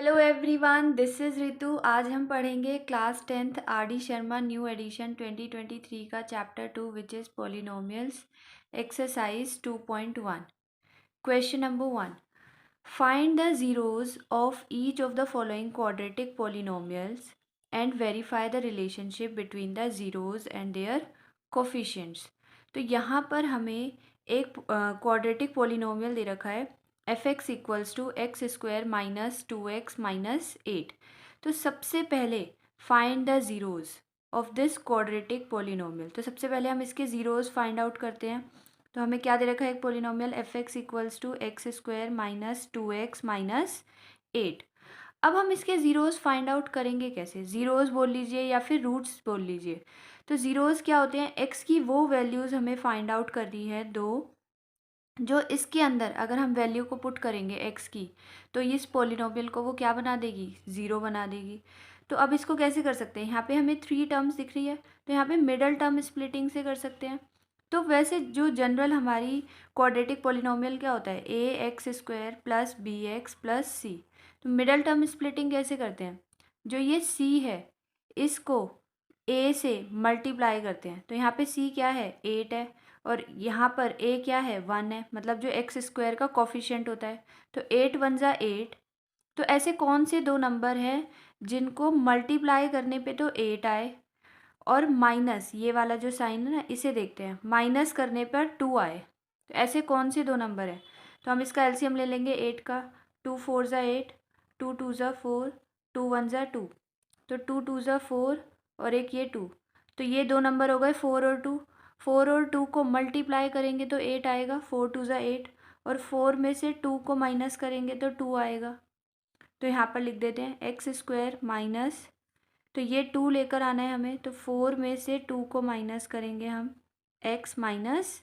Hello everyone, this is Ritu. आज हम पढ़ेंगे class 10th R D Sharma new edition 2023 का chapter 2 which is polynomials, exercise 2.1। Question number 1, find the zeroes of each of the following quadratic polynomials and verify the relationship between the zeroes and their coefficients. तो यहाँ पर हमें एक quadratic polynomial दे रखा है f x equals to x square minus 2x minus 8। तो सबसे पहले find the zeroes of this quadratic polynomial. तो सबसे पहले हम इसके ज़ीरोज़ फाइंड आउट करते हैं। तो हमें क्या दे रखा है, एक polynomial f x equals to x square minus 2x minus 8। अब हम इसके ज़ीरोज़ फाइंड आउट करेंगे कैसे? ज़ीरोज़ बोल लीजिए या फिर रूट्स बोल लीजिए। तो ज़ीरोज़ क्या होते हैं? एक्स की वो वैल्यूज़ हमें फाइंड आउट करनी है दो, जो इसके अंदर अगर हम वैल्यू को पुट करेंगे एक्स की, तो इस पॉलिनोमियल को वो क्या बना देगी? ज़ीरो बना देगी। तो अब इसको कैसे कर सकते हैं? यहाँ पे हमें 3 टर्म्स दिख रही है, तो यहाँ पे मिडल टर्म स्प्लिटिंग से कर सकते हैं। तो वैसे जो जनरल हमारी क्वाड्रेटिक पॉलिनोमियल क्या होता है, a x square plus b x plus c. तो मिडल टर्म स्प्लिटिंग कैसे करते हैं? जो ये सी है इसको ए से मल्टीप्लाई करते हैं। तो यहाँ पे सी क्या है? 8 है, और यहाँ पर ए क्या है? 1 है, मतलब जो एक्स स्क्वायर का कोफिशिएंट होता है। तो 8 1 जा 8। तो ऐसे कौन से दो नंबर हैं जिनको मल्टीप्लाई करने पे तो 8 आए, और माइनस ये वाला जो साइन है ना, इसे देखते हैं, माइनस करने पर 2 आए। तो ऐसे कौन से दो नंबर हैं? तो हम इसका एलसीएम ले लेंगे 8 का। 2 4 जा 8, 2 2 जा 4, 2 1 जा 2। तो 2 2 जा 4 और एक ये 2। तो ये दो नंबर हो गए 4 और 2। 4 और 2 को मल्टीप्लाई करेंगे तो 8 आएगा, 4 2 जा 8, और 4 में से 2 को माइनस करेंगे तो 2 आएगा। तो यहाँ पर लिख देते हैं एक्स स्क्वायर माइनस, तो ये 2 लेकर आना है हमें, तो 4 में से 2 को माइनस करेंगे हम, x माइनस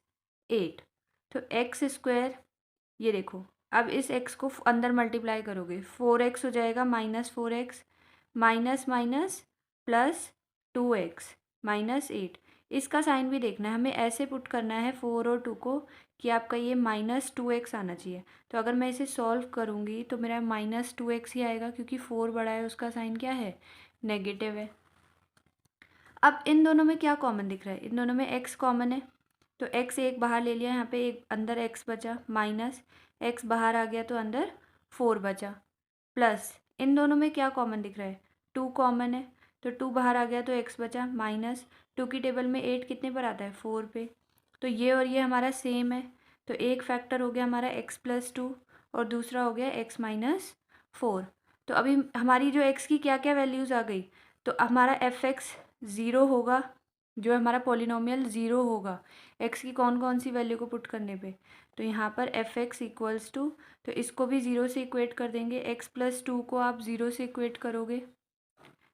8। तो एक्स स्क्वायर, ये देखो, अब इस x को अंदर मल्टीप्लाई करोगे, 4x हो जाएगा minus 4x, minus minus plus 2x minus 8। इसका साइन भी देखना है हमें, ऐसे पुट करना है 4 और 2 को कि आपका ये माइनस 2x आना चाहिए। तो अगर मैं इसे सॉल्व करूँगी तो मेरा माइनस 2x ही आएगा, क्योंकि 4 बड़ा है, उसका साइन क्या है? नेगेटिव है। अब इन दोनों में क्या कॉमन दिख रहा है? इन दोनों में x कॉमन है, तो x एक बाहर ले लिया, यहाँ पे एक अंदर x बचा, माइनस x बाहर आ गया तो अंदर 4 बचा, प्लस इन दोनों में क्या कॉमन दिख रहा है? 2 कॉमन है, तो 2 बाहर आ गया तो x बचा, माइनस 2 की टेबल में 8 कितने पर आता है? 4 पे। तो ये और ये हमारा सेम है, तो एक फैक्टर हो गया हमारा x प्लस 2 और दूसरा हो गया x माइनस 4। तो अभी हमारी जो x की क्या क्या वैल्यूज़ आ गई? तो हमारा एफ एक्स ज़ीरो होगा, जो हमारा पॉलिनोमियल ज़ीरो होगा x की कौन कौन सी वैल्यू को पुट करने पे। तो यहाँ पर एफ एक्स इक्वल्स टू, तो इसको भी ज़ीरो से इक्वेट कर देंगे, x प्लस 2 को आप ज़ीरो से इक्वेट करोगे,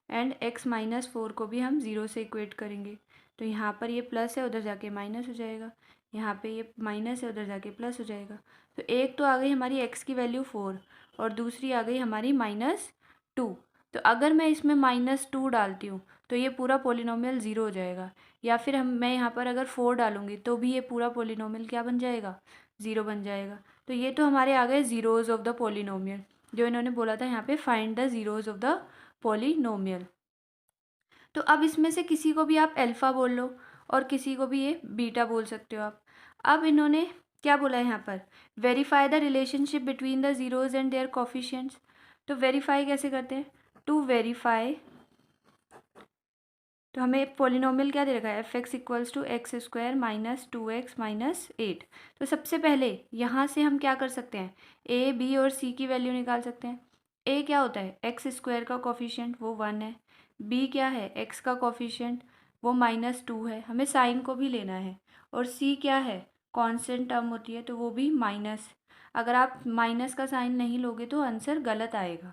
एंड x माइनस 4 को भी हम ज़ीरो से इक्वेट करेंगे। तो यहाँ पर ये प्लस है, उधर जाके माइनस हो जाएगा, यहाँ पे ये माइनस है, उधर जाके प्लस हो जाएगा। तो एक तो आ गई हमारी x की वैल्यू 4, और दूसरी आ गई हमारी -2। तो अगर मैं इसमें -2 डालती हूँ तो ये पूरा पॉलिनोमियल ज़ीरो हो जाएगा, या फिर मैं यहाँ पर अगर 4 डालूँगी तो भी ये पूरा पॉलिनोमियल क्या बन जाएगा? ज़ीरो बन जाएगा। तो ये तो हमारे आ गए ज़ीरोज़ ऑफ द पॉलिनोमियल, जो इन्होंने बोला था यहाँ पे find the zeroes of the polynomial. तो अब इसमें से किसी को भी आप अल्फ़ा बोल लो और किसी को भी ये बीटा बोल सकते हो आप। अब इन्होंने क्या बोला है यहाँ पर? Verify the relationship between the zeroes and their coefficients. तो वेरीफाई कैसे करते हैं? टू वेरीफाई, तो हमें पॉलिनोमियल क्या दे रखा है? F x equals to x square minus 2x minus 8। तो सबसे पहले यहाँ से हम क्या कर सकते हैं? ए बी और सी की वैल्यू निकाल सकते हैं। ए क्या होता है? एक्स स्क्वायर का कोफिशिएंट, वो 1 है। बी क्या है? एक्स का कोफिशिएंट, वो -2 है, हमें साइन को भी लेना है। और सी क्या है? कांस्टेंट टर्म होती है, तो वो भी माइनस। अगर आप माइनस का साइन नहीं लोगे तो आंसर गलत आएगा।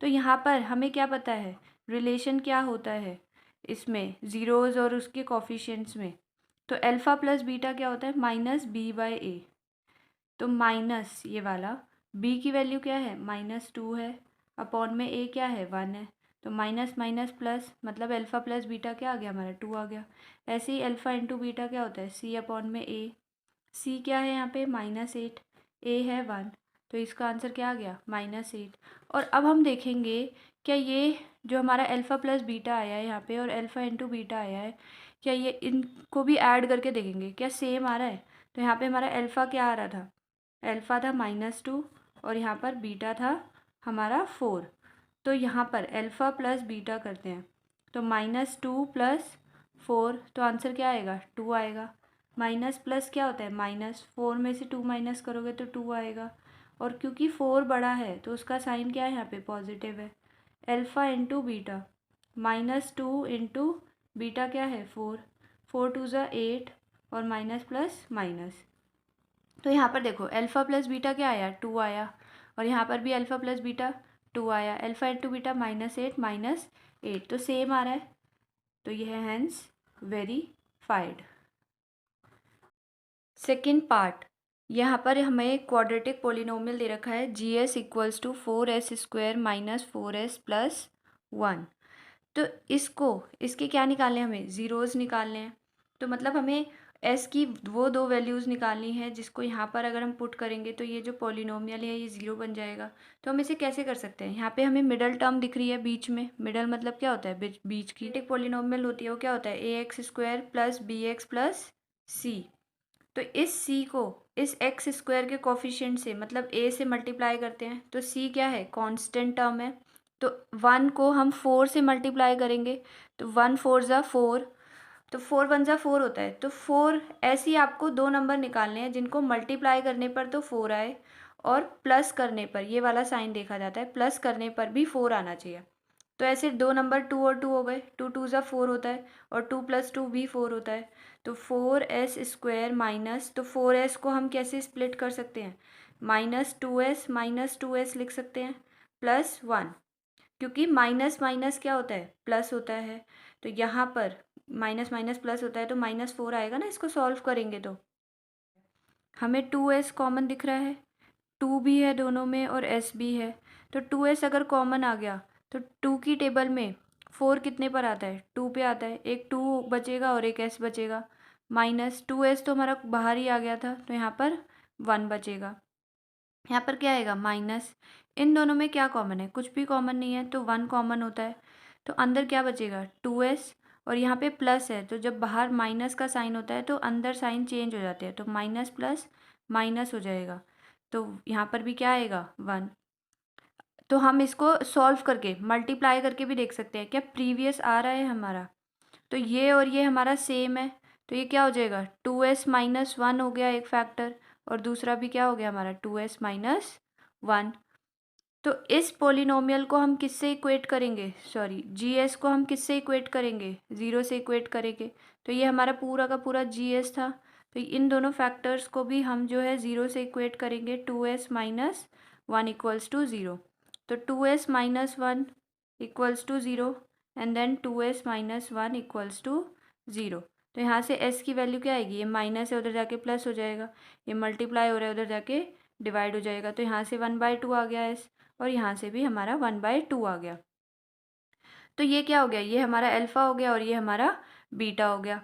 तो यहाँ पर हमें क्या पता है? रिलेशन क्या होता है इसमें ज़ीरोज़ और उसके कोफिशिएंट्स में? तो अल्फ़ा प्लस बीटा क्या होता है? -b/a। तो माइनस ये वाला b की वैल्यू क्या है? -2 है, अपॉन में a क्या है? 1 है। तो माइनस माइनस प्लस, मतलब अल्फ़ा प्लस बीटा क्या आ गया हमारा? 2 आ गया। ऐसे ही अल्फ़ा इंटू बीटा क्या होता है? c अपॉन में a। c क्या है यहाँ पे? -8, a है 1। तो इसका आंसर क्या आ गया -8। और अब हम देखेंगे क्या ये जो हमारा अल्फ़ा प्लस बीटा आया है यहाँ पे और अल्फ़ा इंटू बीटा आया है, क्या ये इनको भी ऐड करके देखेंगे क्या सेम आ रहा है। तो यहाँ पे हमारा अल्फ़ा क्या आ रहा था, अल्फ़ा था -2 और यहाँ पर बीटा था हमारा 4। तो यहाँ पर अल्फ़ा प्लस बीटा करते हैं तो -2 प्लस 4, तो आंसर क्या आएगा 2 आएगा। माइनस प्लस क्या होता है माइनस, 4 में से 2 माइनस करोगे तो 2 आएगा। और क्योंकि 4 बड़ा है तो उसका साइन क्या है यहाँ पे पॉजिटिव है। Alpha into beta, -2 into beta क्या है 4, 4 टू ज़ा 8 और माइनस प्लस माइनस। तो यहाँ पर देखो अल्फ़ा प्लस बीटा क्या आया 2 आया और यहाँ पर भी अल्फ़ा प्लस बीटा 2 आया। अल्फ़ा इंटू बीटा -8 तो सेम आ रहा है, तो यह है हैंस वेरीफाइड। सेकेंड पार्ट, यहाँ पर हमें क्वाड्रेटिक पोलिनोमियल दे रखा है GS equals to 4s² minus 4s plus 1। तो इसके क्या निकालने हैं, हमें ज़ीरोज़ निकालने हैं। तो मतलब हमें s की वो दो वैल्यूज़ निकालनी है जिसको यहाँ पर अगर हम पुट करेंगे तो ये जो पोलिनोमियल है ये 0 बन जाएगा। तो हम इसे कैसे कर सकते हैं, यहाँ पे हमें मिडल टर्म दिख रही है बीच में। मिडल मतलब क्या होता है बीच की। एक पोलिनोमियल होती है वो क्या होता है ax² plus bx plus c। तो इस c को इस x² के कोफिशिएंट से मतलब a से मल्टीप्लाई करते हैं तो c क्या है कांस्टेंट टर्म है। तो 1 को हम 4 से मल्टीप्लाई करेंगे तो 1 4 ज़ा 4, तो 4 1 ज़ा 4 होता है। तो 4 ऐसे ही आपको दो नंबर निकालने हैं जिनको मल्टीप्लाई करने पर तो 4 आए और प्लस करने पर, ये वाला साइन देखा जाता है, प्लस करने पर भी 4 आना चाहिए। तो ऐसे दो नंबर 2 और 2 हो गए, 2 2 ज़ा 4 होता है और 2 + 2 भी 4 होता है। तो 4s² माइनस, तो 4s को हम कैसे स्प्लिट कर सकते हैं, -2s लिख सकते हैं प्लस 1, क्योंकि माइनस माइनस क्या होता है प्लस होता है। तो यहाँ पर माइनस माइनस प्लस होता है तो -4 आएगा ना इसको सॉल्व करेंगे तो। हमें 2s कॉमन दिख रहा है, 2 भी है दोनों में और s भी है। तो 2s अगर कॉमन आ गया तो 2 की टेबल में 4 कितने पर आता है 2 पे आता है, एक 2 बचेगा और एक s बचेगा। -2s तो हमारा बाहर ही आ गया था तो यहाँ पर 1 बचेगा। यहाँ पर क्या आएगा माइनस, इन दोनों में क्या कॉमन है, कुछ भी कॉमन नहीं है तो 1 कॉमन होता है। तो अंदर क्या बचेगा 2s और यहाँ पे प्लस है तो जब बाहर माइनस का साइन होता है तो अंदर साइन चेंज हो जाते हैं, तो माइनस प्लस माइनस हो जाएगा। तो यहाँ पर भी क्या आएगा 1। तो हम इसको सॉल्व करके मल्टीप्लाई करके भी देख सकते हैं क्या प्रीवियस आ रहा है हमारा। तो ये और ये हमारा सेम है तो ये क्या हो जाएगा 2s - 1 हो गया एक फैक्टर और दूसरा भी क्या हो गया हमारा 2s - 1। तो इस पोलिनोमियल को हम किससे इक्वेट करेंगे, सॉरी GS को हम किससे इक्वेट करेंगे 0 से इक्वेट करेंगे। तो ये हमारा पूरा का पूरा GS था। तो इन दोनों फैक्टर्स को भी हम जो है 0 से इक्वेट करेंगे, 2s - 1 इक्वल्स टू 0। तो 2s - 1 equals to 0 and then 2s - 1 equals to 0। तो यहाँ से s की वैल्यू क्या आएगी, ये माइनस है उधर जाके प्लस हो जाएगा, ये मल्टीप्लाई हो रहा है उधर जाके डिवाइड हो जाएगा। तो यहाँ से 1/2 आ गया s और यहाँ से भी हमारा 1/2 आ गया। तो ये क्या हो गया, ये हमारा अल्फ़ा हो गया और ये हमारा बीटा हो गया।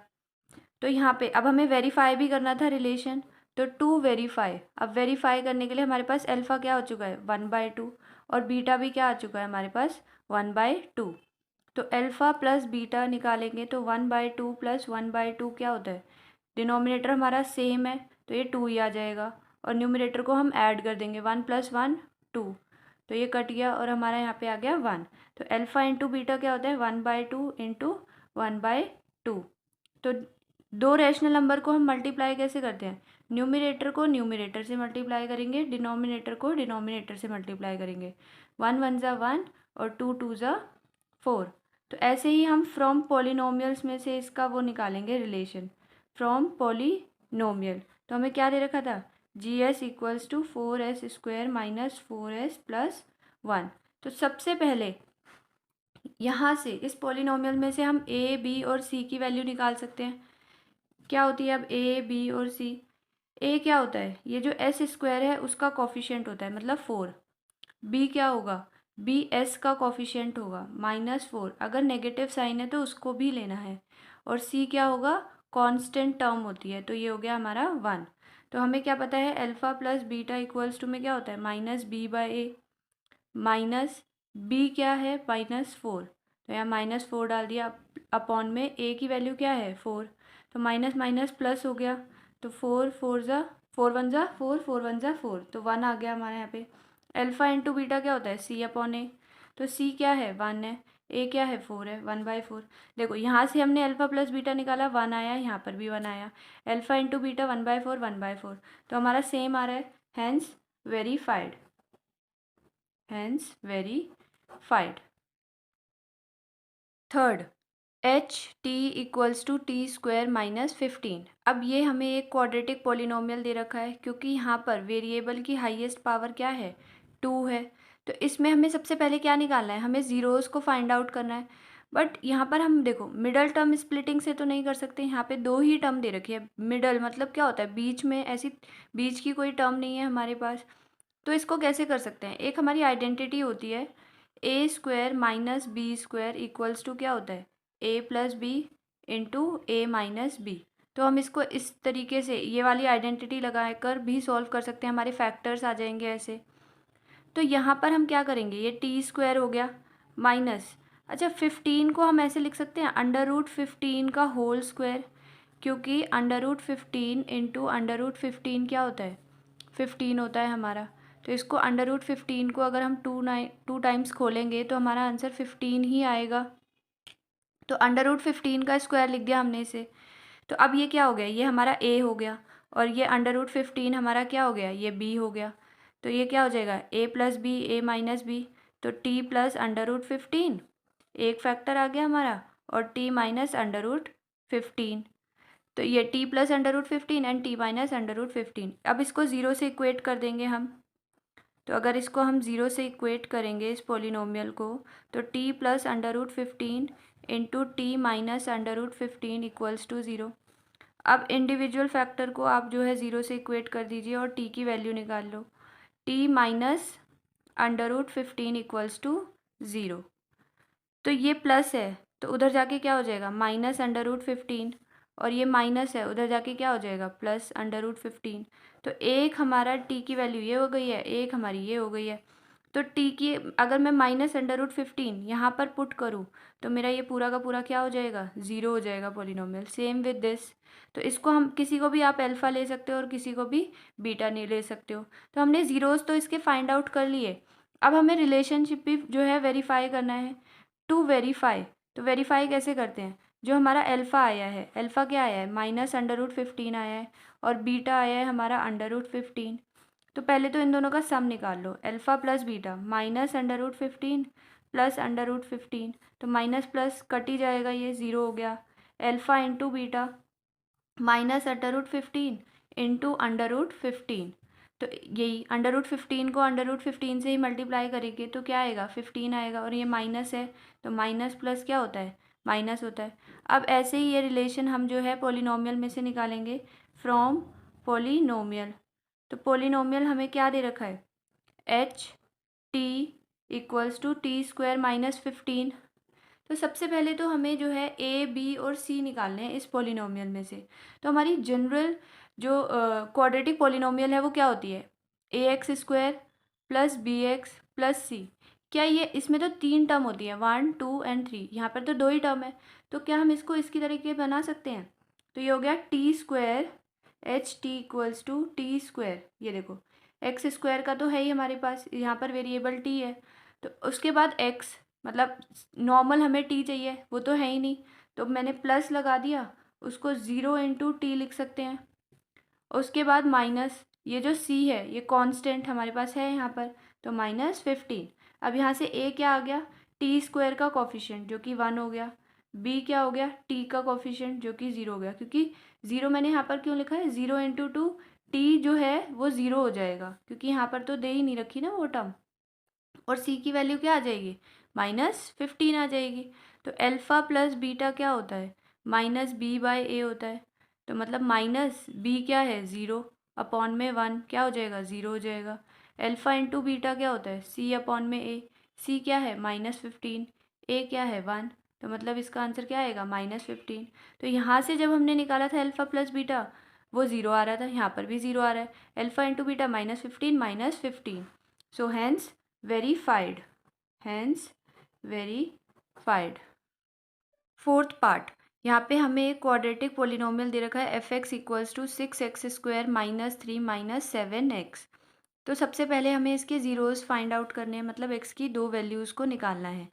तो यहाँ पे अब हमें वेरीफाई भी करना था रिलेशन, तो टू वेरीफाई, अब वेरीफाई करने के लिए हमारे पास अल्फ़ा क्या हो चुका है 1/2 और बीटा भी क्या आ चुका है हमारे पास 1/2। तो अल्फ़ा प्लस बीटा निकालेंगे तो 1/2 प्लस 1/2 क्या होता है, डिनोमिनेटर हमारा सेम है तो ये 2 ही आ जाएगा और न्यूमरेटर को हम ऐड कर देंगे, 1 + 1 2, तो ये कट गया और हमारा यहाँ पे आ गया 1। तो अल्फ़ा इंटू बीटा क्या होता है 1/2 इंटू 1/2। तो दो रैशनल नंबर को हम मल्टीप्लाई कैसे करते हैं, न्यूमरेटर को न्यूमरेटर से मल्टीप्लाई करेंगे, डिनोमिनेटर को डिनोमिनेटर से मल्टीप्लाई करेंगे। 1 1 ज़ा 1 और 2 2 ज़ा 4। तो ऐसे ही हम फ्रॉम पॉलिनोमियल्स में से इसका वो निकालेंगे रिलेशन, फ्रॉम पॉलिनोमियल। तो हमें क्या दे रखा था GS equals to 4s² minus 4s plus 1। तो सबसे पहले यहाँ से इस पॉलिनोमियल में से हम a b और c की वैल्यू निकाल सकते हैं। क्या होती है अब a b और c, a क्या होता है ये जो s² है उसका कोफिशिएंट होता है मतलब 4। b क्या होगा, b s का कोफिशिएंट होगा -4, अगर नेगेटिव साइन है तो उसको भी लेना है। और c क्या होगा कांस्टेंट टर्म होती है तो ये हो गया हमारा 1। तो हमें क्या पता है, alpha plus beta equals to में क्या होता है, minus b by a, minus b क्या है, -4, तो यहाँ -4 डाल दिया, अपॉन में ए की वैल्यू क्या है 4, तो माइनस माइनस प्लस हो गया, तो 4 वन ज़ा 4, 4 वन ज़ा 4, तो 1 आ गया हमारे यहाँ पे। अल्फ़ा इंटू बीटा क्या होता है, सी अपॉन ए, तो सी क्या है 1 है, ए क्या है 4 है, 1/4। देखो यहाँ से हमने अल्फ़ा प्लस बीटा निकाला, 1 आया, यहाँ पर भी 1 आया, अल्फ़ा इंटू बीटा 1/4, 1/4, तो हमारा सेम आ रहा है, hence verified, hence verified. Third, h t equals to t square -15। अब ये हमें एक क्वाड्रेटिक पॉलिनोमियल दे रखा है, क्योंकि यहाँ पर वेरिएबल की हाईएस्ट पावर क्या है, 2 है, तो इसमें हमें सबसे पहले क्या निकालना है, हमें ज़ीरोज़ को फाइंड आउट करना है। बट यहाँ पर हम देखो मिडल टर्म स्प्लिटिंग से तो नहीं कर सकते, यहाँ पे 2 ही टर्म दे रखी है। मिडल मतलब क्या होता है, बीच में, ऐसी बीच की कोई टर्म नहीं है हमारे पास, तो इसको कैसे कर सकते हैं, एक हमारी आइडेंटिटी होती है, a square minus b square equals to क्या होता है, a plus b into a minus b. तो हम इसको इस तरीके से ये वाली आइडेंटिटी लगाकर भी सॉल्व कर सकते हैं, हमारे फैक्टर्स आ जाएंगे ऐसे। तो यहाँ पर हम क्या करेंगे, ये टी स्क्वायर हो गया माइनस, अच्छा 15 को हम ऐसे लिख सकते हैं √15 का होल स्क्वायर, क्योंकि √15 इंटू √15 क्या होता है, 15 होता है हमारा। तो इसको √15 को अगर हम 2 टाइम्स खोलेंगे तो हमारा आंसर 15 ही आएगा। तो √15 का स्क्वायर लिख दिया हमने इसे। तो अब ये क्या हो गया, ये हमारा ए हो गया, और ये √15 हमारा क्या हो गया, ये बी हो गया। तो ये क्या हो जाएगा, ए प्लस बी, ए माइनस बी, तो टी प्लस √15, एक फैक्टर आ गया हमारा, और टी माइनस √15, तो ये T plus √15 and T minus √15। अब इसको ज़ीरो से इक्वेट कर देंगे हम, तो अगर इसको हम ज़ीरो से इक्वेट करेंगे इस पॉलिनोमियल को, तो t plus √15 into t minus √15 equals to 0। अब इंडिविजुअल फैक्टर को आप जो है ज़ीरो से इक्वेट कर दीजिए और टी की वैल्यू निकाल लो, टी माइनस √15 इक्वल्स टू 0। तो ये प्लस है तो उधर जाके क्या हो जाएगा, माइनस √15, और ये माइनस है उधर जाके क्या हो जाएगा, प्लस √15। तो एक हमारा टी की वैल्यू ये हो गई है, एक हमारी ये हो गई है। तो टी की अगर मैं माइनस √15 यहाँ पर पुट करूँ तो मेरा ये पूरा का पूरा क्या हो जाएगा, 0 हो जाएगा पॉलिनोमियल। सेम विद दिस, तो इसको हम किसी को भी आप अल्फ़ा ले सकते हो और किसी को भी बीटा नहीं ले सकते हो। तो हमने ज़ीरोज़ तो इसके फाइंड आउट कर लिए, अब हमें रिलेशनशिप भी जो है वेरीफाई करना है। टू वेरीफाई, तो वेरीफाई कैसे करते हैं, जो हमारा अल्फ़ा आया है, अल्फ़ा क्या आया है, -√15 आया है, और बीटा आया है हमारा √15। तो पहले तो इन दोनों का सम निकाल लो, अल्फ़ा प्लस बीटा -√15 प्लस √15, तो माइनस प्लस कट ही जाएगा, ये 0 हो गया। अल्फ़ा इंटू बीटा -√15 इंटू √15, तो यही √15 को √15 से ही मल्टीप्लाई करेंगे तो क्या आएगा, 15 आएगा, और ये माइनस है तो माइनस प्लस क्या होता है, माइनस होता है। अब ऐसे ही ये रिलेशन हम जो है पॉलिनोमियल में से निकालेंगे, फ्रॉम पॉलिनोमियल। तो पॉलिनोमियल हमें क्या दे रखा है, h t equals to t square -15। तो सबसे पहले तो हमें जो है ए बी और सी निकालने हैं इस पॉलिनोमियल में से। तो हमारी जनरल जो क्वाड्रेटिक पॉलिनोमियल है वो क्या होती है, a x square plus b x plus c. क्या ये, इसमें तो 3 टर्म होती है, 1 2 एंड 3, यहाँ पर तो 2 ही टर्म है, तो क्या हम इसको इसकी तरीके बना सकते हैं। तो ये हो गया t square, h t equals to t square, ये देखो एक्स स्क्वायर का तो है ही हमारे पास, यहाँ पर वेरिएबल टी है, तो उसके बाद एक्स, मतलब नॉर्मल हमें टी चाहिए, वो तो है ही नहीं, तो मैंने प्लस लगा दिया, उसको 0 इंटू टी लिख सकते हैं। उसके बाद माइनस, ये जो सी है ये कांस्टेंट हमारे पास है यहाँ पर, तो -15। अब यहाँ से ए क्या आ गया, टी स्क्वायर का कोफिशिएंट जो कि 1 हो गया, बी क्या हो गया, टी का कोफिशिएंट जो कि 0 हो गया, क्योंकि 0 मैंने यहाँ पर क्यों लिखा है, 0 इंटू 2, टी जो है वो 0 हो जाएगा, क्योंकि यहाँ पर तो दे ही नहीं रखी ना वो टर्म, और सी की वैल्यू क्या आ जाएगी, -15 आ जाएगी। तो अल्फ़ा प्लस बीटा क्या होता है, -b/a होता है, तो मतलब माइनस बी क्या है 0 अपॉन में 1 क्या हो जाएगा, 0 हो जाएगा। अल्फ़ा इंटू बीटा क्या होता है, c अपॉन में a, c क्या है -15, a क्या है 1, तो मतलब इसका आंसर क्या आएगा, -15। तो यहाँ से जब हमने निकाला था अल्फ़ा प्लस बीटा, वो 0 आ रहा था, यहाँ पर भी 0 आ रहा है। Alpha into beta -15 -15, so hence verified, hence verified. Fourth part, यहाँ पे हमें एक क्वाड्रेटिक पोलिनोमियल दे रखा है f x equals to 6x² -3 -7x। तो सबसे पहले हमें इसके ज़ीरोज़ फाइंड आउट करने हैं, मतलब x की दो वैल्यूज़ को निकालना है।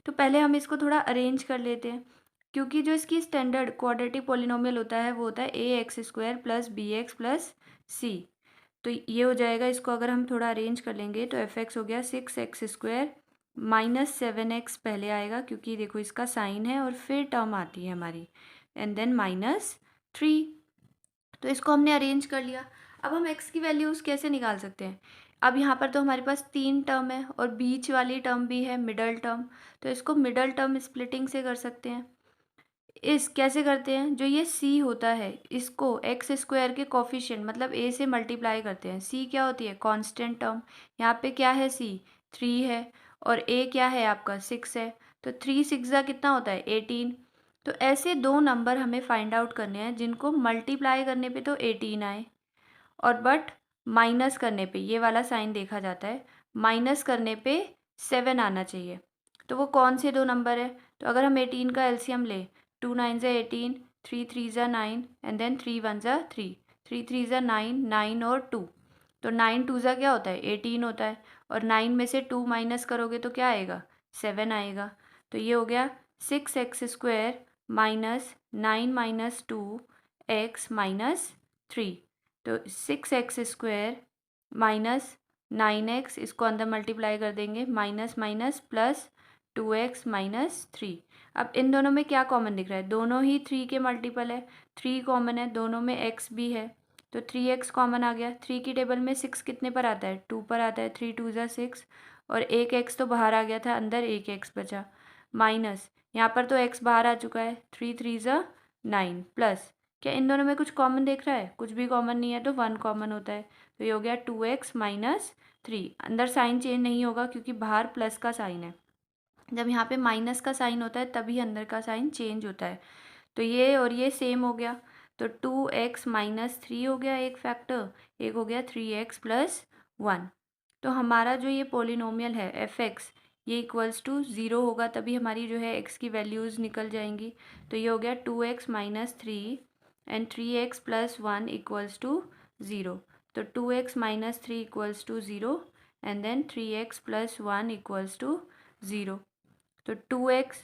तो पहले हम इसको थोड़ा अरेंज कर लेते हैं, क्योंकि जो इसकी स्टैंडर्ड क्वाड्रेटिक पोलिनोमियल होता है वो होता है ax² + bx + c। तो ये हो जाएगा, इसको अगर हम थोड़ा अरेंज कर लेंगे तो एफ एक्स हो गया 6x² -7x पहले आएगा, क्योंकि देखो इसका साइन है, और फिर टर्म आती है हमारी एंड देन -3। तो इसको हमने अरेंज कर लिया। अब हम x की वैल्यूज़ कैसे निकाल सकते हैं? अब यहाँ पर तो हमारे पास 3 टर्म है और बीच वाली टर्म भी है, मिडल टर्म। तो इसको मिडल टर्म स्प्लिटिंग से कर सकते हैं। इस कैसे करते हैं, जो ये c होता है इसको x² के कोफिशिएंट मतलब a से मल्टीप्लाई करते हैं। c क्या होती है? Constant term. यहाँ पे क्या है? c 3 है, और a क्या है आपका? 6 है। तो 3 6 कितना होता है? 18। तो ऐसे दो नंबर हमें फाइंड आउट करने हैं जिनको मल्टीप्लाई करने पे तो 18 आए, और बट माइनस करने पे, ये वाला साइन देखा जाता है, माइनस करने पे 7 आना चाहिए। तो वो कौन से दो नंबर है? तो अगर हम 18 का एलसीएम ले, 2 9 ज़ा 18, 3 3 ज़ा 9 एंड देन 3 1 ज़ा 3, 3 3 ज़ा 9, 9 और 2। तो 9 2 ज़ा क्या होता है? 18 होता है, और 9 में से 2 माइनस करोगे तो क्या आएगा? 7 आएगा। तो ये हो गया 6x² -9 -2 x -3। तो 6x² -9x, इसको अंदर मल्टीप्लाई कर देंगे, माइनस माइनस प्लस 2x -3। अब इन दोनों में क्या कॉमन दिख रहा है? दोनों ही 3 के मल्टीपल है, 3 कॉमन है, दोनों में x भी है, तो 3x कॉमन आ गया। 3 की टेबल में 6 कितने पर आता है? 2 पर आता है। 3 2 ज़ा 6, और एक x तो बाहर आ गया था, अंदर एक x बचा, माइनस यहाँ पर तो x बाहर आ चुका है, 3 3 ज़ा 9 प्लस, क्या इन दोनों में कुछ कॉमन दिख रहा है? कुछ भी कॉमन नहीं है, तो 1 कॉमन होता है। तो ये हो गया 2x -3। अंदर साइन चेंज नहीं होगा क्योंकि बाहर प्लस का साइन है। जब यहाँ पे माइनस का साइन होता है तभी अंदर का साइन चेंज होता है। तो ये और ये सेम हो गया, तो 2x -3 हो गया एक फैक्टर, एक हो गया 3x + 1। तो हमारा जो ये पोलिनोमियल है एफ एक्स, ये इक्वल्स टू 0 होगा, तभी हमारी जो है x की वैल्यूज़ निकल जाएंगी। तो ये हो गया 2x -3 and 3x + 1 equals to 0। तो 2x -3 equals to 0 and then 3x + 1 equals to 0। तो 2x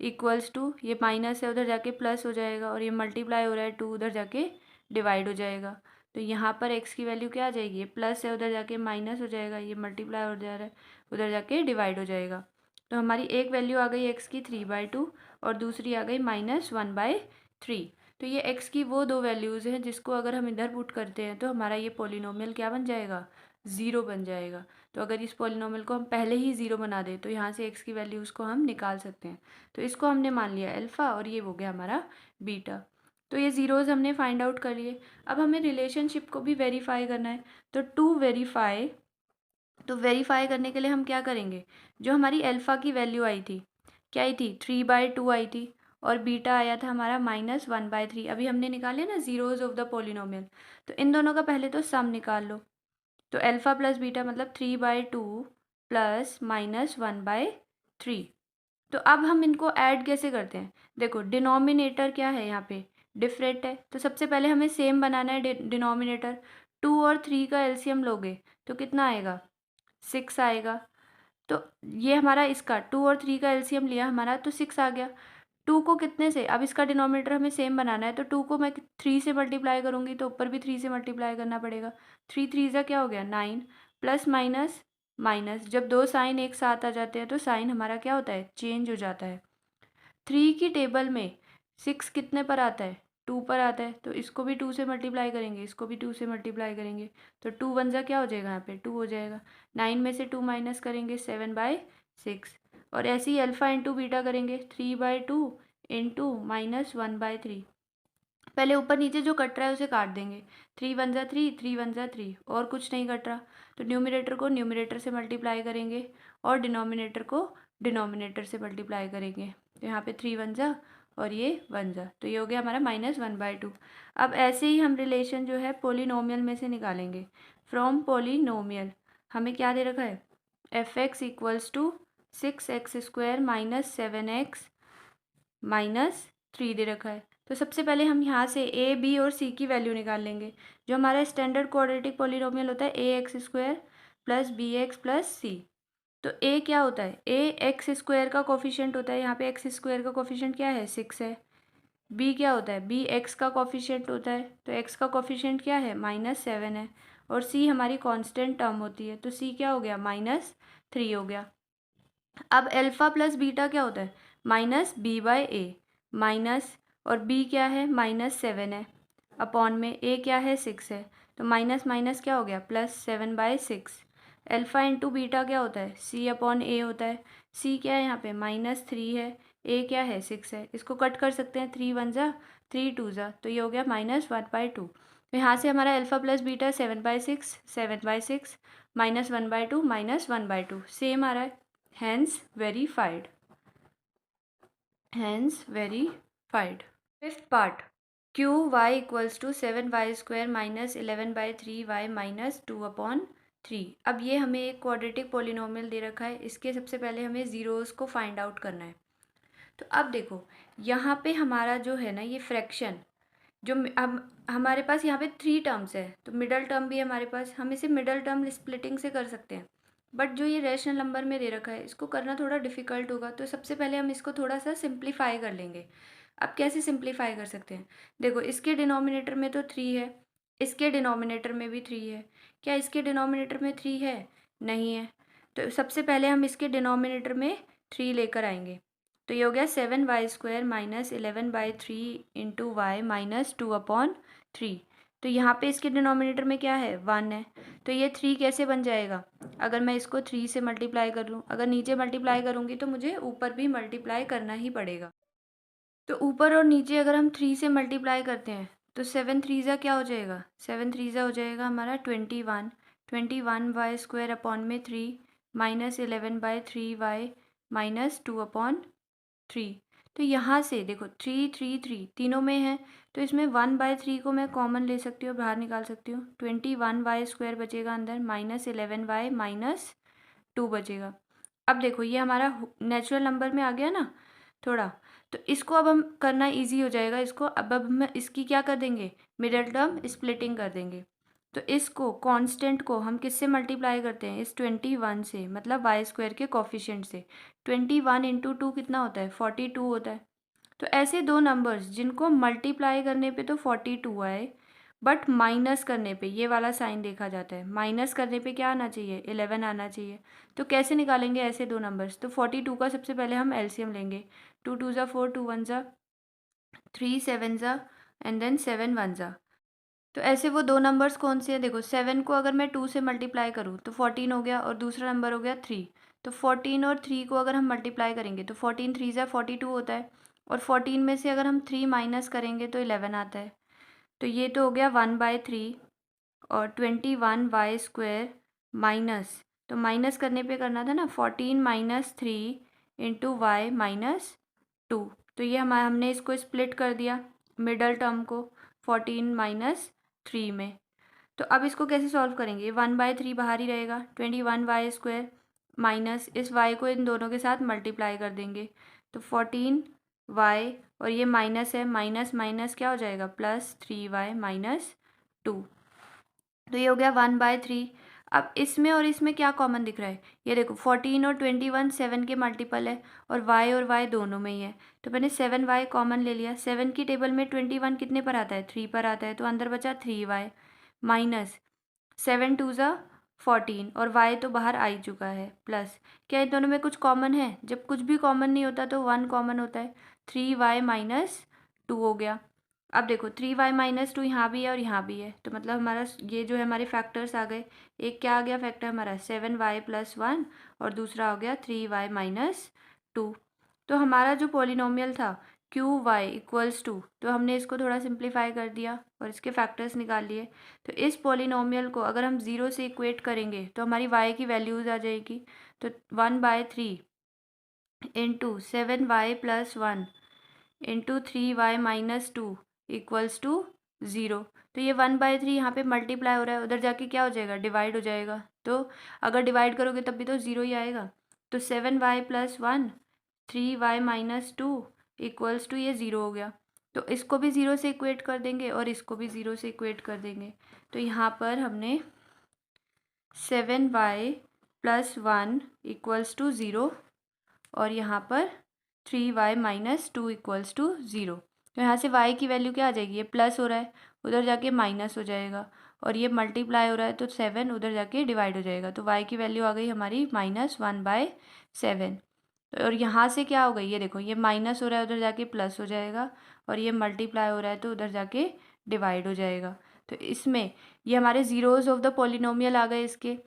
इक्वल्स टू, ये माइनस है उधर जाके प्लस हो जाएगा, और ये मल्टीप्लाई हो रहा है 2 उधर जाके डिवाइड हो जाएगा। तो यहाँ पर x की वैल्यू क्या आ जाएगी? ये प्लस है उधर जाके माइनस हो जाएगा, ये मल्टीप्लाई हो जा रहा है उधर जाके डिवाइड हो जाएगा। तो हमारी एक वैल्यू आ गई x की 3/2, और दूसरी आ गई -1/3। तो ये x की वो दो वैल्यूज़ हैं जिसको अगर हम इधर पुट करते हैं तो हमारा ये पोलिनोमियल क्या बन जाएगा? 0 बन जाएगा। तो अगर इस पोलिनोमियल को हम पहले ही 0 बना दें तो यहाँ से x की वैल्यूज़ को हम निकाल सकते हैं। तो इसको हमने मान लिया अल्फ़ा, और ये हो गया हमारा बीटा। तो ये ज़ीरोज़ हमने फाइंड आउट कर लिए। अब हमें रिलेशनशिप को भी वेरीफाई करना है। तो वेरीफाई करने के लिए हम क्या करेंगे? जो हमारी अल्फ़ा की वैल्यू आई थी, क्या आई थी? 3/2 आई थी, और बीटा आया था हमारा -1/3। अभी हमने निकाले ना ज़ीरोज़ ऑफ द पोलिनोमियल, तो इन दोनों का पहले तो सम निकाल लो। तो अल्फ़ा प्लस बीटा मतलब 3/2 प्लस -1/3। तो अब हम इनको ऐड कैसे करते हैं? देखो डिनोमिनेटर क्या है यहाँ पे? डिफरेंट है, तो सबसे पहले हमें सेम बनाना है डिनोमिनेटर। 2 और 3 का एलसीएम लोगे तो कितना आएगा? 6 आएगा। तो ये हमारा इसका 2 और 3 का एलसीएम लिया हमारा, तो 6 आ गया। 2 को कितने से? अब इसका डिनोमिनेटर हमें सेम बनाना है, तो 2 को मैं 3 से मल्टीप्लाई करूँगी तो ऊपर भी 3 से मल्टीप्लाई करना पड़ेगा। 3 3 ज़ा क्या हो गया? 9, प्लस माइनस माइनस, जब दो साइन एक साथ आ जाते हैं तो साइन हमारा क्या होता है? चेंज हो जाता है। 3 की टेबल में 6 कितने पर आता है? 2 पर आता है, तो इसको भी 2 से मल्टीप्लाई करेंगे, इसको भी 2 से मल्टीप्लाई करेंगे, तो 2 1 ज़ा क्या हो जाएगा? यहाँ पे 2 हो जाएगा। 9 में से 2 माइनस करेंगे, 7/6। और ऐसे ही अल्फ़ा इंटू बीटा करेंगे, 3/2 इंटू -1/3। पहले ऊपर नीचे जो कट रहा है उसे काट देंगे, 3 1 ज़ा 3, 3 1 ज़ा 3, और कुछ नहीं कट रहा। तो न्यूमरेटर को न्यूमरेटर से मल्टीप्लाई करेंगे, और डिनोमिनेटर को डिनोमिनेटर से मल्टीप्लाई करेंगे। तो यहाँ पे 3 1 ज़ा और ये 1 जा, तो ये हो गया हमारा -1/2। अब ऐसे ही हम रिलेशन जो है पोलिनोमियल में से निकालेंगे। फ्रॉम पोलिनोमियल हमें क्या दे रखा है, f(x) = 6x² - 7x - 3 दे रखा है। तो सबसे पहले हम यहाँ से a, b और c की वैल्यू निकाल लेंगे। जो हमारा स्टैंडर्ड क्वाड्रेटिक पोलिनोमियल होता है ax² + bx + c। तो a क्या होता है, a x² का कोफिशिएंट होता है, यहाँ पे x² का कोफिशिएंट क्या है, 6 है। b क्या होता है, b x का कोफिशिएंट होता है, तो x का कोफिशिएंट क्या है, -7 है। और c हमारी कांस्टेंट टर्म होती है, तो c क्या हो गया, -3 हो गया। अब अल्फ़ा प्लस बीटा क्या होता है, -b/a, माइनस, और b क्या है, -7 है, अपॉन में a क्या है, 6 है, तो माइनस माइनस क्या हो गया, +7/6। अल्फ़ा इंटू बीटा क्या होता है, c/a होता है। c क्या है यहाँ पे, -3 है, a क्या है, 6 है। इसको कट कर सकते हैं, 3 1 जा, 3 2 जा, तो ये हो गया -1/2। तो यहाँ से हमारा अल्फ़ा प्लस बीटा 7/6, 7/6 -1/2 -1/2 सेम आ रहा है। Hence verified. Hence verified. Fifth part. Qy = 7y² - 11/3y - 2/3। अब ये हमें एक क्वाड्रेटिक पोलिनोमियल दे रखा है, इसके सबसे पहले हमें ज़ीरोज़ को फाइंड आउट करना है। तो अब देखो यहाँ पे हमारा जो है ना ये फ्रैक्शन, जो अब हमारे पास यहाँ पे 3 टर्म्स है, तो मिडल टर्म भी है हमारे पास, हम इसे मिडल टर्म स्प्लिटिंग से कर सकते हैं। बट जो ये रैशनल नंबर में दे रखा है इसको करना थोड़ा डिफ़िकल्ट होगा, तो सबसे पहले हम इसको थोड़ा सा सिंप्लीफाई कर लेंगे। अब कैसे सिंप्लीफाई कर सकते हैं, देखो इसके डिनोमिनेटर में तो 3 है, इसके डिनोमिनेटर में भी 3 है। क्या इसके डिनोमिनेटर में 3 है, नहीं है, तो सबसे पहले हम इसके डिनोमिनेटर में 3 लेकर आएंगे। तो ये हो गया 7y² - 11/3 × y - 2/3। तो यहाँ पे इसके डिनोमिनेटर में क्या है, 1 है, तो ये 3 कैसे बन जाएगा, अगर मैं इसको 3 से मल्टीप्लाई कर लूँ, अगर नीचे मल्टीप्लाई करूँगी तो मुझे ऊपर भी मल्टीप्लाई करना ही पड़ेगा। तो ऊपर और नीचे अगर हम 3 से मल्टीप्लाई करते हैं तो 7 3 जा क्या हो जाएगा, 7 3 जा हो जाएगा हमारा 21, 21y² अपॉन में 3 -11/3y - 2/3। तो यहाँ से देखो 3 3 3 तीनों में है, तो इसमें 1/3 को मैं कॉमन ले सकती हूँ, बाहर निकाल सकती हूँ, 21y² बचेगा अंदर, -11y - 2 बचेगा। अब देखो ये हमारा नेचुरल नंबर में आ गया ना थोड़ा, तो इसको अब हम करना इजी हो जाएगा। इसको अब हम इसकी क्या कर देंगे, मिडल टर्म स्प्लिटिंग कर देंगे। तो इसको कांस्टेंट को हम किससे मल्टीप्लाई करते हैं, इस 21 से, मतलब y² के कोफिशिएंट से। 21 × 2 कितना होता है, 42 होता है। तो ऐसे दो नंबर्स जिनको मल्टीप्लाई करने पे तो 42 आए, बट माइनस करने पे ये वाला साइन देखा जाता है, माइनस करने पे क्या आना चाहिए, 11 आना चाहिए। तो कैसे निकालेंगे ऐसे दो नंबर्स, तो 42 का सबसे पहले हम एलसीएम लेंगे। 2 2 जा 4, 2 1 जा 3, 7 जा एंड देन 7 1 जा। तो ऐसे वो दो नंबर्स कौन से हैं, देखो 7 को अगर मैं 2 से मल्टीप्लाई करूँ तो 14 हो गया, और दूसरा नंबर हो गया 3। तो 14 और 3 को अगर हम मल्टीप्लाई करेंगे तो 14 3 जा 42 होता है, और 14 में से अगर हम 3 माइनस करेंगे तो 11 आता है। तो ये तो हो गया 1/3, और 21y² माइनस, तो माइनस करने पे करना था ना, 14 - 3 × y - 2। तो ये हमने इसको स्प्लिट कर दिया मिडल टर्म को 14 - 3 में। तो अब इसको कैसे सॉल्व करेंगे, 1/3 बाहर ही रहेगा, 21y² माइनस इस y को इन दोनों के साथ मल्टीप्लाई कर देंगे, तो 14y, और ये माइनस है, माइनस माइनस क्या हो जाएगा, +3y - 2। तो ये हो गया 1/3। अब इसमें और इसमें क्या कॉमन दिख रहा है, ये देखो 14 और 21 7 के मल्टीपल है, और y दोनों में ही है, तो मैंने 7y कॉमन ले लिया। 7 की टेबल में 21 कितने पर आता है, 3 पर आता है, तो अंदर बचा 3y माइनस 7 2 ज़ा 14, और y तो बाहर आ ही चुका है, प्लस क्या इन दोनों में कुछ कॉमन है, जब कुछ भी कॉमन नहीं होता तो 1 कॉमन होता है, 3y - 2 हो गया। अब देखो 3y - 2 यहाँ भी है और यहाँ भी है, तो मतलब हमारा ये जो है हमारे फैक्टर्स आ गए। एक क्या आ गया फैक्टर हमारा 7y + 1, और दूसरा हो गया 3y - 2। तो हमारा जो पॉलिनोमियल था Qy = तो हमने इसको थोड़ा सिंप्लीफाई कर दिया और इसके फैक्टर्स निकाल लिए। तो इस पॉलिनोमियल को अगर हम 0 से इक्वेट करेंगे तो हमारी y की वैल्यूज़ आ जाएगी, तो 1/3 × 7y + 1 into 3y minus 2 equals to 0। तो ये 1/3 यहाँ पे मल्टीप्लाई हो रहा है, उधर जाके क्या हो जाएगा, डिवाइड हो जाएगा। तो अगर डिवाइड करोगे तब भी तो 0 ही आएगा। तो 7y + 1 3y minus 2 equals to ये 0 हो गया। तो इसको भी 0 से इक्वेट कर देंगे और इसको भी 0 से इक्वेट कर देंगे। तो यहाँ पर हमने 7y + 1 इक्वल्स टू 0 और यहाँ पर 3y माइनस 2 इक्वल्स टू 0। तो यहाँ से y की वैल्यू क्या आ जाएगी, ये प्लस हो रहा है उधर जाके माइनस हो जाएगा, और ये मल्टीप्लाई हो रहा है तो 7 उधर जाके डिवाइड हो जाएगा। तो y की वैल्यू आ गई हमारी -1/7। और यहाँ से क्या हो गई, ये देखो ये माइनस हो रहा है उधर जाके प्लस हो जाएगा, और ये मल्टीप्लाई हो रहा है तो उधर जाके डिवाइड हो जाएगा। तो इसमें ये हमारे ज़ीरोज़ ऑफ द पॉलिनोमियल आ गए इसके।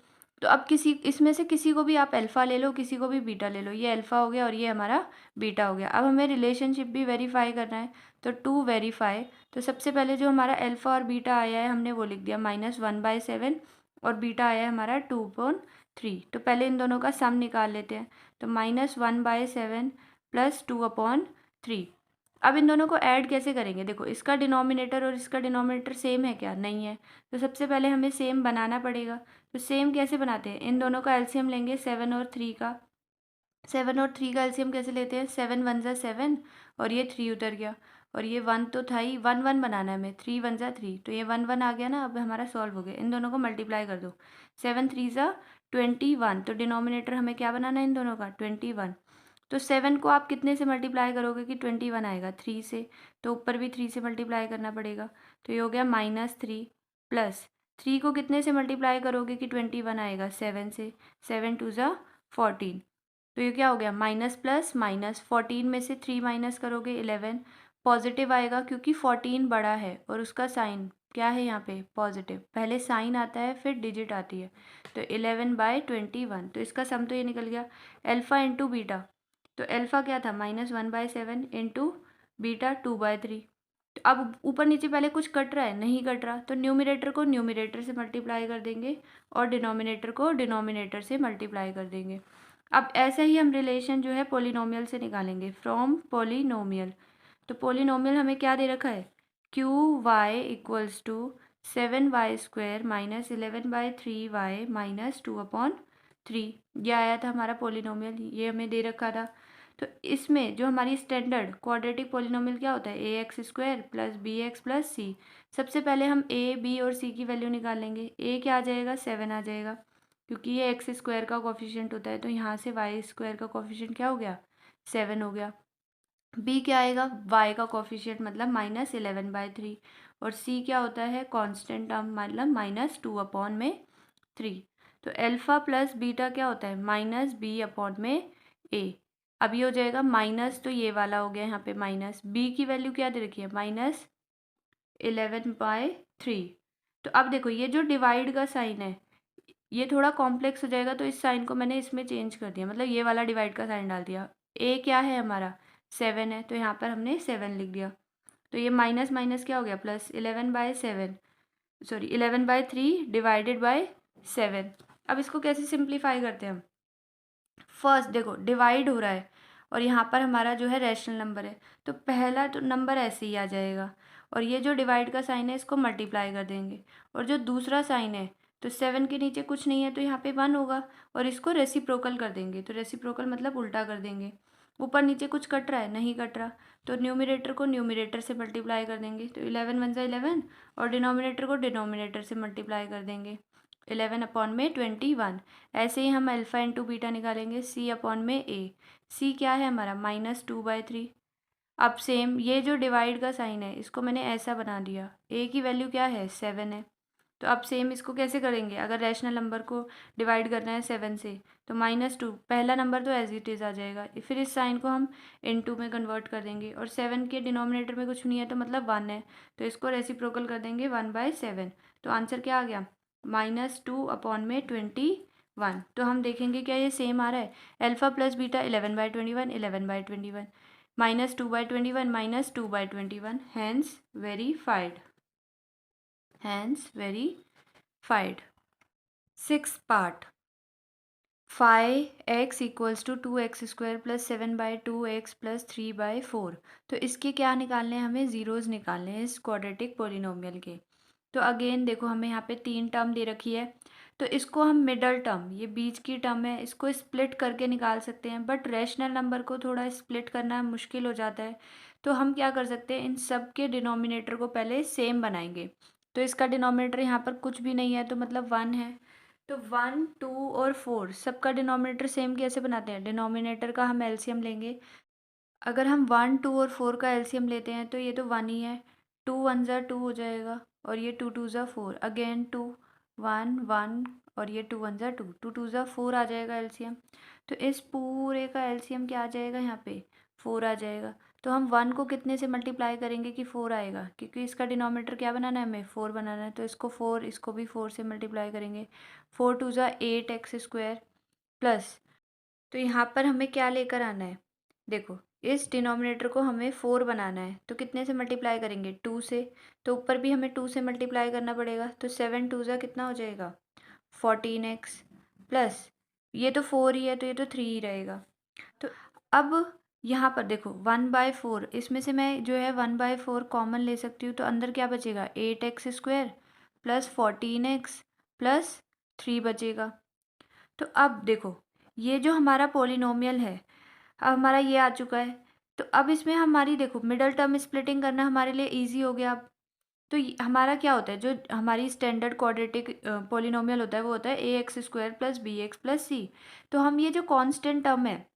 तो अब किसी इसमें से किसी को भी आप अल्फ़ा ले लो, किसी को भी बीटा ले लो। ये अल्फ़ा हो गया और ये हमारा बीटा हो गया। अब हमें रिलेशनशिप भी वेरीफाई करना है, तो टू वेरीफाई, तो सबसे पहले जो हमारा अल्फ़ा और बीटा आया है हमने वो लिख दिया -1/7, और बीटा आया है हमारा 2/3। तो पहले इन दोनों का सम निकाल लेते हैं। तो -1/7 + 2/3। अब इन दोनों को ऐड कैसे करेंगे, देखो इसका डिनोमिनेटर और इसका डिनोमिनेटर सेम है क्या, नहीं है। तो सबसे पहले हमें सेम बनाना पड़ेगा। तो सेम कैसे बनाते हैं, इन दोनों का एलसीएम लेंगे 7 और 3 का। 7 और 3 का एलसीएम कैसे लेते हैं, 7 × 1 = 7 और ये 3 उतर गया, और ये 1 तो था ही, 1 1 बनाना है हमें, 3 × 1 = 3, तो ये 1 1 आ गया ना। अब हमारा सॉल्व हो गया। इन दोनों को मल्टीप्लाई कर दो, 7 3 = 21। तो डिनोमिनेटर हमें क्या बनाना है इन दोनों का, 21। तो 7 को आप कितने से मल्टीप्लाई करोगे कि 21 आएगा, 3 से। तो ऊपर भी 3 से मल्टीप्लाई करना पड़ेगा। तो ये हो गया -3 प्लस 3 को कितने से मल्टीप्लाई करोगे कि 21 आएगा, 7 से। 7 2 = 14। तो ये क्या हो गया, माइनस प्लस माइनस, 14 में से 3 माइनस करोगे 11, पॉजिटिव आएगा क्योंकि 14 बड़ा है और उसका साइन क्या है यहाँ पे, पॉजिटिव। पहले साइन आता है फिर डिजिट आती है। तो 11/21। तो इसका सम तो ये निकल गया। अल्फ़ा इंटू बीटा, तो अल्फ़ा क्या था, -1/7 इंटू बीटा 2/3। तो अब ऊपर नीचे पहले कुछ कट रहा है, नहीं कट रहा, तो न्यूमरेटर को न्यूमरेटर से मल्टीप्लाई कर देंगे और डिनोमिनेटर को डिनोमिनेटर से मल्टीप्लाई कर देंगे। अब ऐसे ही हम रिलेशन जो है पोलिनोमियल से निकालेंगे, फ्रॉम पोलिनोमियल। तो पोलिनोमियल हमें क्या दे रखा है, QY = 7y² - 11/3y - 2/3। ये आया था हमारा पोलिनोमियल, ये हमें दे रखा था। तो इसमें जो हमारी स्टैंडर्ड क्वाड्रेटिक पोलिनोमियल क्या होता है, ax² + bx + c। सबसे पहले हम a, b और c की वैल्यू निकाल लेंगे। a क्या आ जाएगा, 7 आ जाएगा, क्योंकि ये x² का कोफिशिएंट होता है। तो यहाँ से y² का कोफिशिएंट क्या हो गया, 7 हो गया। b क्या आएगा, y का कोफिशिएंट मतलब -11/3, और c क्या होता है, कांस्टेंट टर्म मतलब -2/3। तो अल्फ़ा प्लस बीटा क्या होता है, -b/a। अब ये हो जाएगा माइनस, तो ये वाला हो गया यहाँ पे माइनस। b की वैल्यू क्या दे रखी है, -11/3। तो अब देखो ये जो डिवाइड का साइन है ये थोड़ा कॉम्प्लेक्स हो जाएगा, तो इस साइन को मैंने इसमें चेंज कर दिया, मतलब ये वाला डिवाइड का साइन डाल दिया। a क्या है हमारा, 7 है, तो यहाँ पर हमने 7 लिख दिया। तो ये माइनस माइनस क्या हो गया, +11/7, सॉरी 11/3 डिवाइडेड बाय 7। अब इसको कैसे सिंप्लीफाई करते हैं हम, फर्स्ट देखो डिवाइड हो रहा है और यहाँ पर हमारा जो है रैशनल नंबर है, तो पहला तो नंबर ऐसे ही आ जाएगा, और ये जो डिवाइड का साइन है इसको मल्टीप्लाई कर देंगे, और जो दूसरा साइन है तो 7 के नीचे कुछ नहीं है तो यहाँ पे 1 होगा, और इसको रेसिप्रोकल कर देंगे। तो रेसिप्रोकल मतलब उल्टा कर देंगे। ऊपर नीचे कुछ कट रहा है, नहीं कट रहा, तो न्यूमरेटर को न्यूमरेटर से मल्टीप्लाई कर देंगे। तो 11 1 = 11, और डिनोमिनेटर को डिनोमिनेटर से मल्टीप्लाई कर देंगे, 11/21। ऐसे ही हम अल्फ़ा इंटू बीटा निकालेंगे, c/a। c क्या है हमारा, -2/3। अब सेम ये जो डिवाइड का साइन है इसको मैंने ऐसा बना दिया, a की वैल्यू क्या है, 7 है। तो अब सेम इसको कैसे करेंगे, अगर रैशनल नंबर को डिवाइड करना है 7 से, तो -2 पहला नंबर तो एज इट इज़ आ जाएगा, फिर इस साइन को हम इनटू में कन्वर्ट कर देंगे, और 7 के डिनोमिनेटर में कुछ नहीं है तो मतलब 1 है, तो इसको रेसिप्रोकल कर देंगे 1/7। तो आंसर क्या आ गया, -2/21। तो हम देखेंगे क्या ये सेम आ रहा है, alpha plus beta 11/21 11/21, -2/21 -2/21, hence verified, hence verified. 6th part, 5x equals to 2x² plus 7/2x plus 3/4। तो इसके क्या निकालने हैं, हमें ज़ीरोज़ निकालने हैं इस क्वाड्रेटिक पोलिनोमियल के। तो अगेन देखो हमें यहाँ पे 3 टर्म दे रखी है, तो इसको हम मिडल टर्म, ये बीच की टर्म है, इसको स्प्लिट करके निकाल सकते हैं, बट रैशनल नंबर को थोड़ा स्प्लिट करना मुश्किल हो जाता है। तो हम क्या कर सकते हैं, इन सब के डिनोमिनेटर को पहले सेम बनाएंगे। तो इसका डिनोमिनेटर यहाँ पर कुछ भी नहीं है, तो मतलब 1 है। तो 1, 2 और 4 सबका डिनोमिनेटर सेम कैसे बनाते हैं, डिनोमिनेटर का हम एलसीएम लेंगे। अगर हम 1, 2 और 4 का एलसीएम लेते हैं तो ये तो 1 ही है, 2 1 ज़ा 2 हो जाएगा, और ये 2 2 ज़ा 4, अगेन 2 1 1, और ये 2 1 ज़ा 2, 2 2 ज़ा 4 आ जाएगा एलसीएम। तो इस पूरे का एलसीएम क्या आ जाएगा, यहाँ पे 4 आ जाएगा। तो हम 1 को कितने से मल्टीप्लाई करेंगे कि 4 आएगा, क्योंकि इसका डिनोमिनेटर क्या बनाना है, हमें 4 बनाना है। तो इसको 4, इसको भी 4 से मल्टीप्लाई करेंगे। 4 2 ज़ा 8x² प्लस, तो यहाँ पर हमें क्या लेकर आना है, देखो इस डिनोमिनेटर को हमें 4 बनाना है, तो कितने से मल्टीप्लाई करेंगे, 2 से। तो ऊपर भी हमें 2 से मल्टीप्लाई करना पड़ेगा, तो 7 2 ज़ा कितना हो जाएगा, 14x प्लस, ये तो 4 ही है तो ये तो 3 ही रहेगा। तो अब यहाँ पर देखो 1/4, इसमें से मैं जो है 1/4 कॉमन ले सकती हूँ, तो अंदर क्या बचेगा, 8x² प्लस 14x प्लस 3 बचेगा। तो अब देखो ये जो हमारा पोलिनोमियल है, अब हमारा ये आ चुका है। तो अब इसमें हमारी देखो मिडल टर्म स्प्लिटिंग करना हमारे लिए इजी हो गया अब। तो हमारा क्या होता है, जो हमारी स्टैंडर्ड क्वाड्रेटिक पोलिनोमियल होता है वो होता है ax² plus bx plus c। तो हम ये जो कांस्टेंट टर्म है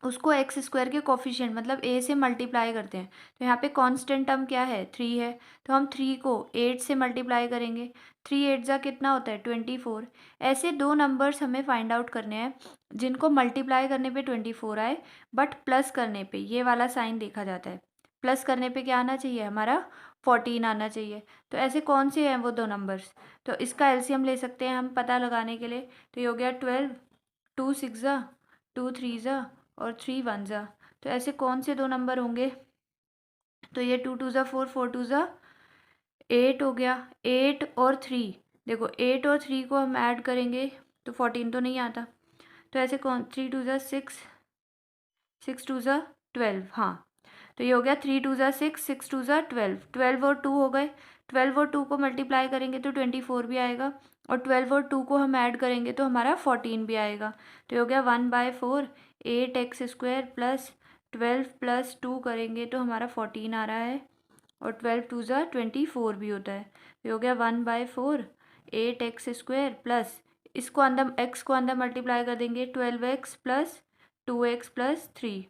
उसको x² के कोफिशिएंट मतलब a से मल्टीप्लाई करते हैं। तो यहाँ पे कांस्टेंट टर्म क्या है, 3 है, तो हम 3 को 8 से मल्टीप्लाई करेंगे। 3 8 जा कितना होता है, 24। ऐसे दो नंबर्स हमें फाइंड आउट करने हैं जिनको मल्टीप्लाई करने पे 24 आए, बट प्लस करने पे ये वाला साइन देखा जाता है। प्लस करने पे क्या आना चाहिए, हमारा 14 आना चाहिए। तो ऐसे कौन से हैं वो दो नंबर्स, तो इसका एलसीएम ले सकते हैं हम पता लगाने के लिए। तो ये हो गया 12, 2 6 ज़ा, 2 3 ज़ा और 3 1 ज़ा। तो ऐसे कौन से दो नंबर होंगे, तो ये 2 2 ज़ा 4, 4 2 ज़ा 8 हो गया। 8 और 3, देखो 8 और 3 को हम ऐड करेंगे तो 14 तो नहीं आता। तो ऐसे कौन, 3 2 ज़ा 6, 6 2 ज़ा 12, हाँ। तो ये हो गया 3 2 ज़ा 6, 6 2 ज़ा 12, 12 और 2 हो गए। 12 और 2 को मल्टीप्लाई करेंगे तो 24 भी आएगा, और 12 और 2 को हम ऐड करेंगे तो हमारा 14 भी आएगा। तो ये हो गया 1/4, 8x² प्लस 12 प्लस 2 करेंगे तो हमारा 14 आ रहा है, और 12 2 ज़ा 24 भी होता है। तो ये हो गया 1/4, 8x² प्लस, इसको अंदर x को अंदर मल्टीप्लाई कर देंगे, 12x प्लस 2x प्लस 3।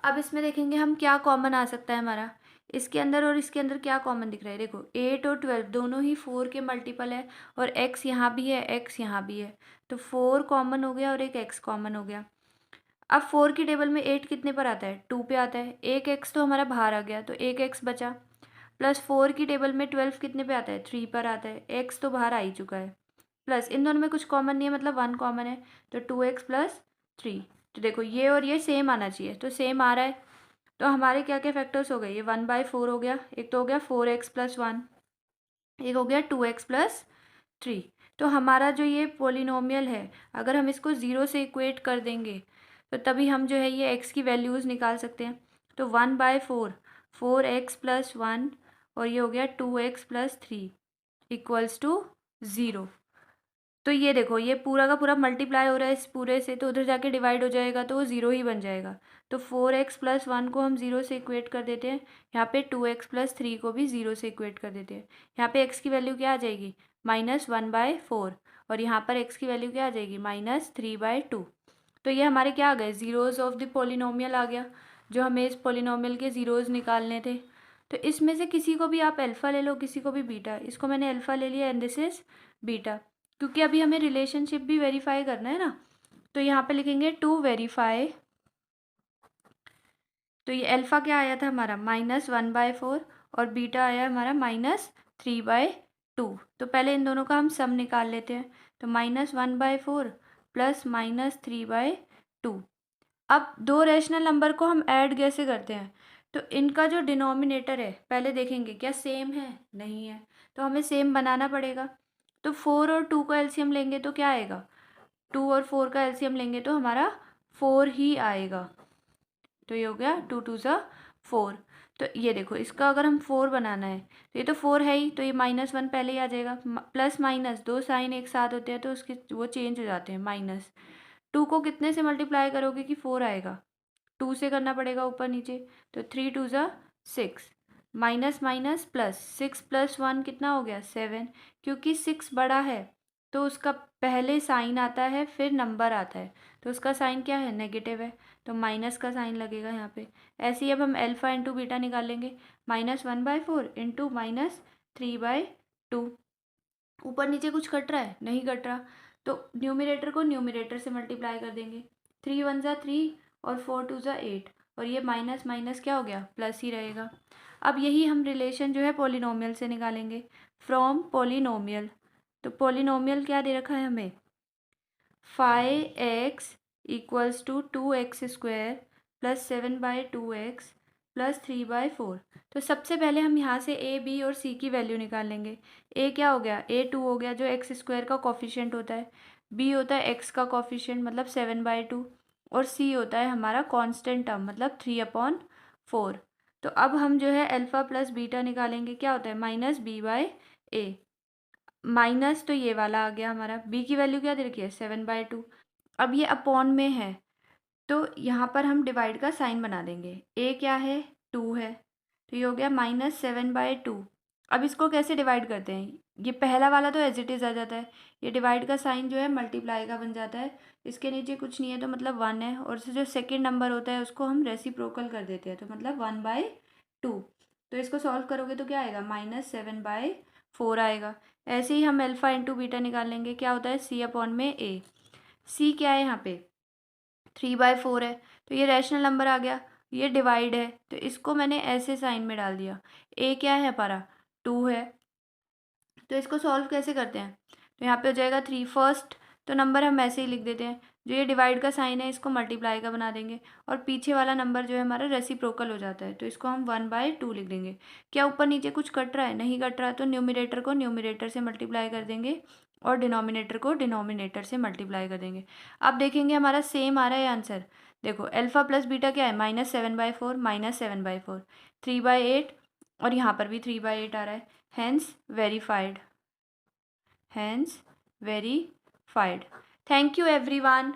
अब इसमें देखेंगे हम क्या कॉमन आ सकता है हमारा, इसके अंदर और इसके अंदर क्या कॉमन दिख रहा है, देखो 8 और 12 दोनों ही 4 के मल्टीपल है, और x यहाँ भी है, x यहाँ भी है, तो 4 कॉमन हो गया और एक x कॉमन हो गया। अब 4 की टेबल में 8 कितने पर आता है, 2 पे आता है, एक x तो हमारा बाहर आ गया तो एक x बचा, प्लस 4 की टेबल में 12 कितने पे आता है, 3 पर आता है, x तो बाहर आ ही चुका है, प्लस इन दोनों में कुछ कॉमन नहीं है मतलब 1 कॉमन है, तो 2x प्लस 3। तो देखो ये और ये सेम आना चाहिए, तो सेम आ रहा है। तो हमारे क्या क्या फैक्टर्स हो गए, ये 1/4 हो गया, एक तो हो गया 4x प्लस 1, एक हो गया 2x प्लस 3। तो हमारा जो ये पोलिनोमियल है, अगर हम इसको 0 से इक्वेट कर देंगे तो तभी हम जो है ये x की वैल्यूज़ निकाल सकते हैं। तो 1/4, 4x प्लस 1, और ये हो गया 2x प्लस 3 इक्वल्स टू 0। तो ये देखो ये पूरा का पूरा मल्टीप्लाई हो रहा है इस पूरे से, तो उधर जाके डिवाइड हो जाएगा तो वो 0 ही बन जाएगा। तो 4x प्लस 1 को हम 0 से इक्वेट कर देते हैं, यहाँ पे 2x प्लस 3 को भी 0 से इक्वेट कर देते हैं। यहाँ पे x की वैल्यू क्या आ जाएगी, -1/4, और यहाँ पर x की वैल्यू क्या आ जाएगी, -3/2। तो ये हमारे क्या आ गए, ज़ीरोज़ ऑफ द पोलिनोमियल आ गया, जो हमें इस पोलिनोमियल के ज़ीरोज़ निकालने थे। तो इसमें से किसी को भी आप अल्फ़ा ले लो, किसी को भी बीटा, इसको मैंने अल्फ़ा ले लिया एंड दिस इज़ बीटा, क्योंकि अभी हमें रिलेशनशिप भी वेरीफाई करना है ना। तो यहाँ पे लिखेंगे टू वेरीफाई, तो ये अल्फ़ा क्या आया था हमारा -1/4, और बीटा आया हमारा -3/2। तो पहले इन दोनों का हम सम निकाल लेते हैं, तो -1/4 प्लस -3/2। अब दो रैशनल नंबर को हम ऐड कैसे करते हैं, तो इनका जो डिनोमिनेटर है पहले देखेंगे क्या सेम है, नहीं है, तो हमें सेम बनाना पड़ेगा। तो 4 और 2 को एलसीएम लेंगे तो क्या आएगा, 2 और 4 का एलसीएम लेंगे तो हमारा 4 ही आएगा। तो ये हो गया 2 2 ज़ा 4। तो ये देखो, इसका अगर हम 4 बनाना है तो ये तो 4 है ही, तो ये -1 पहले ही आ जाएगा। प्लस माइनस दो साइन एक साथ होते हैं तो उसके वो चेंज हो जाते हैं। माइनस 2 को कितने से मल्टीप्लाई करोगे कि 4 आएगा? 2 से करना पड़ेगा ऊपर नीचे, तो 3 2 ज़ा 6। माइनस माइनस प्लस, 6 + 1 कितना हो गया? 7। क्योंकि 6 बड़ा है तो उसका पहले साइन आता है फिर नंबर आता है, तो उसका साइन क्या है? नेगेटिव है, तो माइनस का साइन लगेगा यहाँ पे। ऐसे ही अब हम अल्फा इंटू बीटा निकालेंगे। -1/4 इंटू -3/2। ऊपर नीचे कुछ कट रहा है? नहीं कट रहा, तो न्यूमरेटर को न्यूमरेटर से मल्टीप्लाई कर देंगे। 3 1 ज़ा 3 और 4 2 ज़ा 8, और ये माइनस माइनस क्या हो गया? प्लस ही रहेगा। अब यही हम रिलेशन जो है पॉलिनोमियल से निकालेंगे, फ्रॉम पॉलिनोमियल। तो पॉलिनोमियल क्या दे रखा है हमें? 5x = 2x² + 7/2x + 3/4। तो सबसे पहले हम यहाँ से a, b और c की वैल्यू निकाल लेंगे। a क्या हो गया? a 2 हो गया, जो x² का कोफिशिएंट होता है। b होता है x का कोफिशिएंट मतलब 7/2, और c होता है हमारा कांस्टेंट टर्म मतलब 3/4। तो अब हम जो है अल्फा प्लस बीटा निकालेंगे। क्या होता है? -b/a। माइनस तो ये वाला आ गया हमारा। b की वैल्यू क्या दे रखी है? 7/2। अब ये अपॉन में है तो यहाँ पर हम डिवाइड का साइन बना देंगे। a क्या है? 2 है, तो ये हो गया -7/2। अब इसको कैसे डिवाइड करते हैं? ये पहला वाला तो एज इट इज़ आ जाता है, ये डिवाइड का साइन जो है मल्टीप्लाई का बन जाता है। इसके नीचे कुछ नहीं है तो मतलब 1 है, और जो सेकेंड नंबर होता है उसको हम रेसिप्रोकल कर देते हैं, तो मतलब 1/2। तो इसको सॉल्व करोगे तो क्या आएगा? -7/4 आएगा। ऐसे ही हम अल्फा इंटू बीटा निकाल लेंगे। क्या होता है? c/a। c क्या है यहाँ पे? 3/4 है, तो ये रैशनल नंबर आ गया। ये डिवाइड है तो इसको मैंने ऐसे साइन में डाल दिया। a क्या है हमारा? 2 है, तो इसको सॉल्व कैसे करते हैं? तो यहाँ पे हो जाएगा 3 फर्स्ट, तो नंबर हम ऐसे ही लिख देते हैं। जो ये डिवाइड का साइन है इसको मल्टीप्लाई का बना देंगे, और पीछे वाला नंबर जो है हमारा रेसिप्रोकल हो जाता है, तो इसको हम 1/2 लिख देंगे। क्या ऊपर नीचे कुछ कट रहा है? नहीं कट रहा, तो न्यूमरेटर को न्यूमरेटर से मल्टीप्लाई कर देंगे और डिनोमिनेटर को डिनोमिनेटर से मल्टीप्लाई कर देंगे। अब देखेंगे हमारा सेम आ रहा है आंसर। देखो अल्फा प्लस बीटा क्या है? -7/4 -7/4 3/8, और यहाँ पर भी 3/8 आ रहा है। Hence verified, hence verified. Thank you everyone.